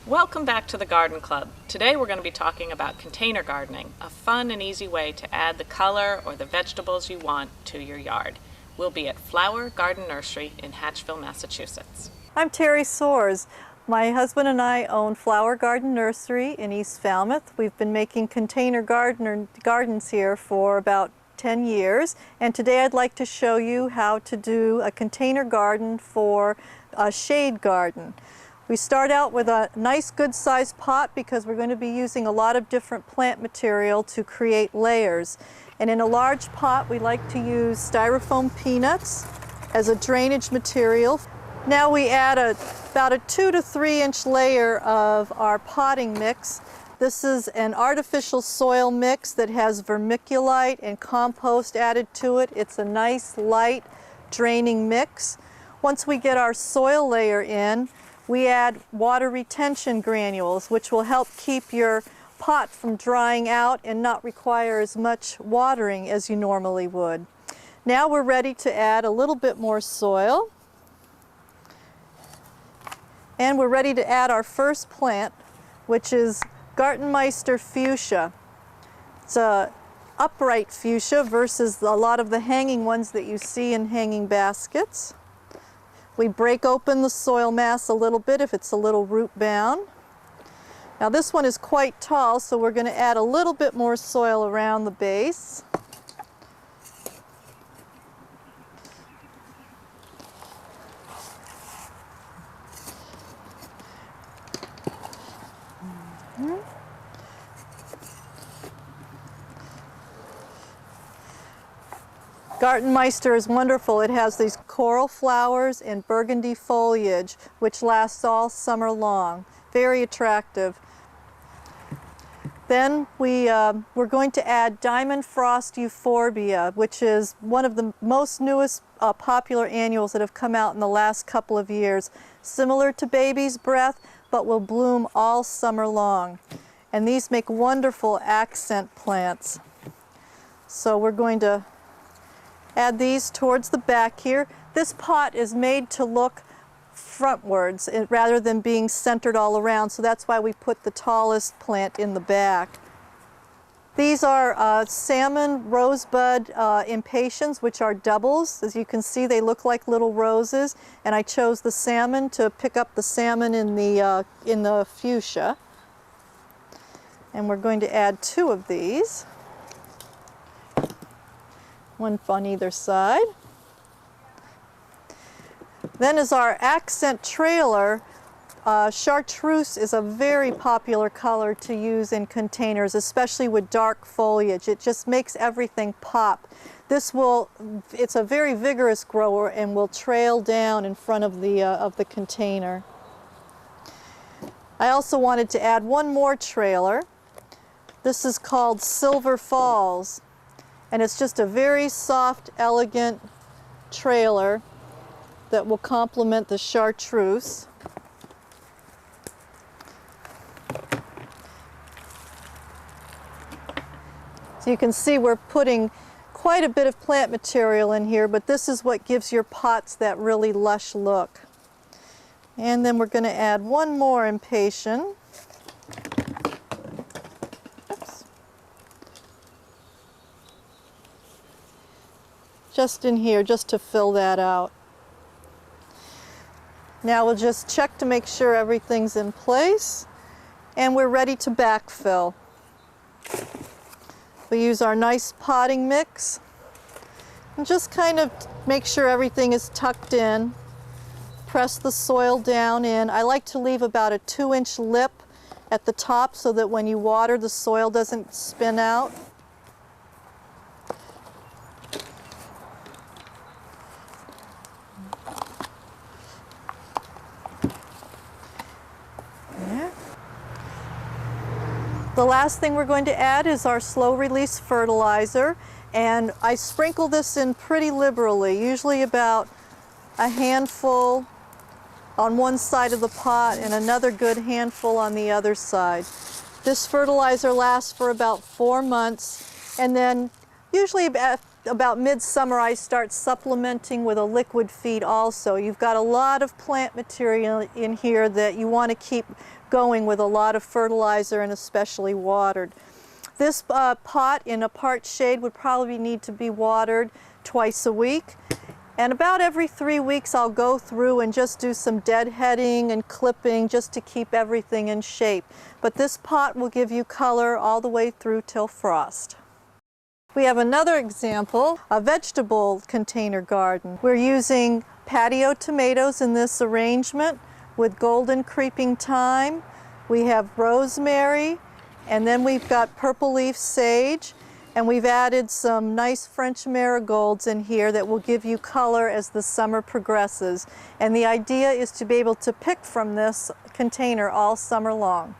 Welcome back to the Garden Club. Today we're going to be talking about container gardening, a fun and easy way to add the color or the vegetables you want to your yard. We'll be at Flower Garden Nursery in Hatchville, Massachusetts. I'm Terry Soares. My husband and I own Flower Garden Nursery in East Falmouth. We've been making container gardens here for about 10 years, and today I'd like to show you how to do a container garden for a shade garden. We start out with a nice good sized pot because we're going to be using a lot of different plant material to create layers. And in a large pot we like to use styrofoam peanuts as a drainage material. Now we add about a 2 to 3 inch layer of our potting mix. This is an artificial soil mix that has vermiculite and compost added to it. It's a nice light draining mix. Once we get our soil layer in, we add water retention granules, which will help keep your pot from drying out and not require as much watering as you normally would. Now we're ready to add a little bit more soil. And we're ready to add our first plant, which is Gartenmeister fuchsia. It's a upright fuchsia versus a lot of the hanging ones that you see in hanging baskets. We break open the soil mass a little bit if it's a little root bound. Now this one is quite tall, so we're going to add a little bit more soil around the base. Gartenmeister is wonderful. It has these coral flowers and burgundy foliage, which lasts all summer long. Very attractive. Then we're going to add Diamond Frost Euphorbia, which is one of the most newest popular annuals that have come out in the last couple of years. Similar to baby's breath, but will bloom all summer long. And these make wonderful accent plants. So we're going to add these towards the back here. This pot is made to look frontwards rather than being centered all around, so that's why we put the tallest plant in the back. These are salmon rosebud impatiens, which are doubles. As you can see, they look like little roses, and I chose the salmon to pick up the salmon in the fuchsia. And we're going to add 2 of these. One on either side. Then as our accent trailer, chartreuse is a very popular color to use in containers, especially with dark foliage. It just makes everything pop. It's a very vigorous grower and will trail down in front of the container. I also wanted to add one more trailer. This is called Silver Falls. And it's just a very soft, elegant trailer that will complement the chartreuse. So you can see we're putting quite a bit of plant material in here, but this is what gives your pots that really lush look. And then we're going to add one more impatien. Just in here, just to fill that out. Now we'll just check to make sure everything's in place, and we're ready to backfill. We use our nice potting mix and just kind of make sure everything is tucked in. Press the soil down in. I like to leave about a 2-inch lip at the top so that when you water, the soil doesn't spin out. The last thing we're going to add is our slow release fertilizer, and I sprinkle this in pretty liberally, usually about a handful on one side of the pot and another good handful on the other side. This fertilizer lasts for about 4 months, and then usually about midsummer I start supplementing with a liquid feed also. You've got a lot of plant material in here that you want to keep going with a lot of fertilizer and especially watered. This pot in a part shade would probably need to be watered twice a week. And about every 3 weeks I'll go through and just do some deadheading and clipping just to keep everything in shape. But this pot will give you color all the way through till frost. We have another example, a vegetable container garden. We're using patio tomatoes in this arrangement with golden creeping thyme. We have rosemary, and then we've got purple leaf sage, and we've added some nice French marigolds in here that will give you color as the summer progresses. And the idea is to be able to pick from this container all summer long.